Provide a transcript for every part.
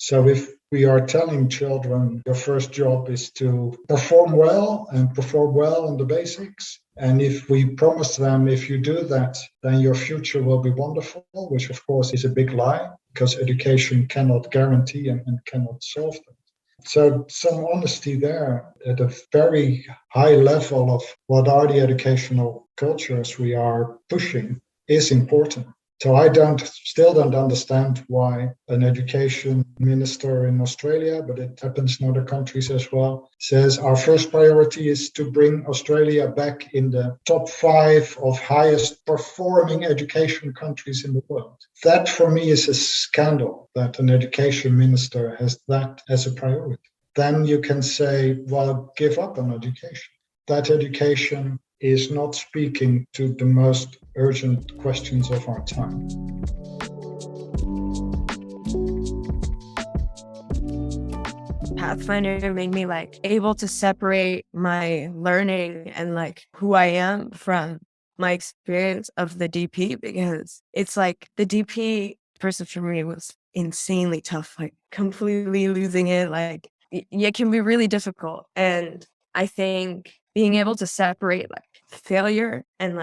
So if we are telling children your first job is to perform well and perform well on the basics, and if we promise them if you do that, then your future will be wonderful, which of course is a big lie, because education cannot guarantee and cannot solve that. So some honesty there at a very high level of what are the educational cultures we are pushing is important. So I still don't understand why an education minister in Australia, but it happens in other countries as well, says our first priority is to bring Australia back in the top 5 of highest performing education countries in the world. That for me is a scandal that an education minister has that as a priority. Then you can say, well, give up on education. That education is not speaking to the most urgent questions of our time. Pathfinder made me able to separate my learning and who I am from my experience of the DP, because it's the DP person for me was insanely tough, completely losing it. It can be really difficult. And I think being able to separate failure and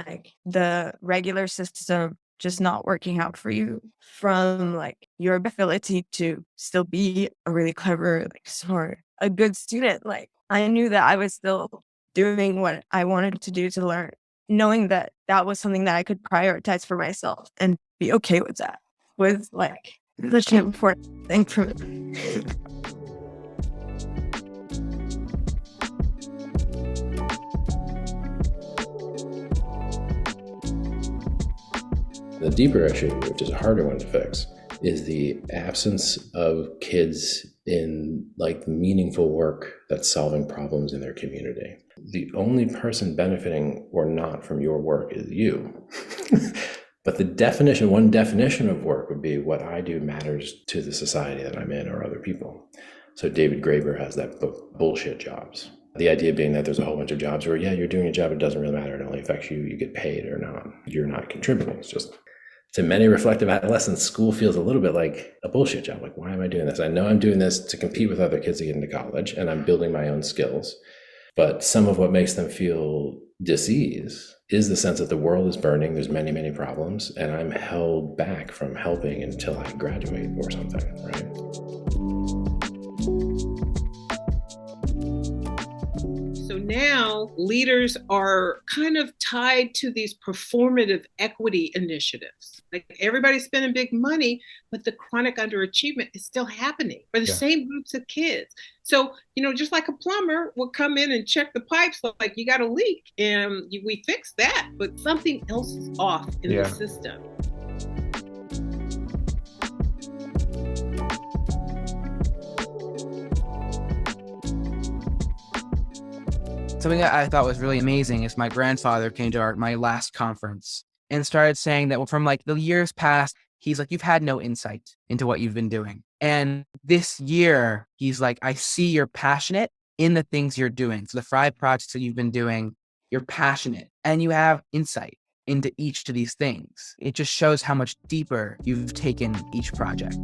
the regular system just not working out for you from your ability to still be a really clever, smart, a good student. I knew that I was still doing what I wanted to do to learn, knowing that that was something that I could prioritize for myself and be okay with that was such an important thing for me. The deeper issue, which is a harder one to fix, is the absence of kids in meaningful work that's solving problems in their community. The only person benefiting or not from your work is you. But one definition of work would be what I do matters to the society that I'm in or other people. So David Graeber has that book, Bullshit Jobs. The idea being that there's a whole bunch of jobs where, you're doing a job, it doesn't really matter, it only affects you, you get paid or not. You're not contributing. It's just, to many reflective adolescents, school feels a little bit like a bullshit job. Why am I doing this? I know I'm doing this to compete with other kids to get into college, and I'm building my own skills. But some of what makes them feel dis-ease is the sense that the world is burning, there's many, many problems, and I'm held back from helping until I graduate or something, right? So now leaders are kind of tied to these performative equity initiatives. Everybody's spending big money, but the chronic underachievement is still happening for the same groups of kids. So, just like a plumber will come in and check the pipes, you got a leak, and we fix that, but something else is off in the system. Something that I thought was really amazing is my grandfather came to my last conference and started saying that from the years past, he's you've had no insight into what you've been doing. And this year, he's I see you're passionate in the things you're doing. So the 5 projects that you've been doing, you're passionate and you have insight into each of these things. It just shows how much deeper you've taken each project.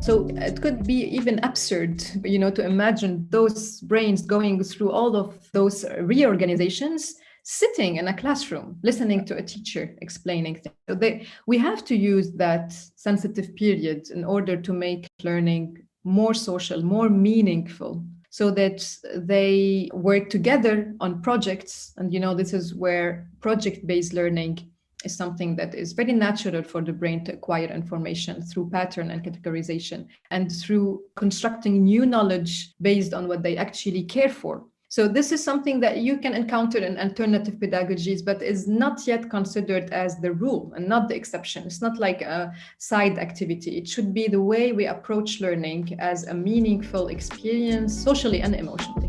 So it could be even absurd, to imagine those brains going through all of those reorganizations, sitting in a classroom, listening to a teacher explaining things. So we have to use that sensitive period in order to make learning more social, more meaningful, so that they work together on projects. And, this is where project-based learning is something that is very natural for the brain to acquire information through pattern and categorization and through constructing new knowledge based on what they actually care for. So this is something that you can encounter in alternative pedagogies, but is not yet considered as the rule and not the exception. It's not like a side activity. It should be the way we approach learning as a meaningful experience, socially and emotionally.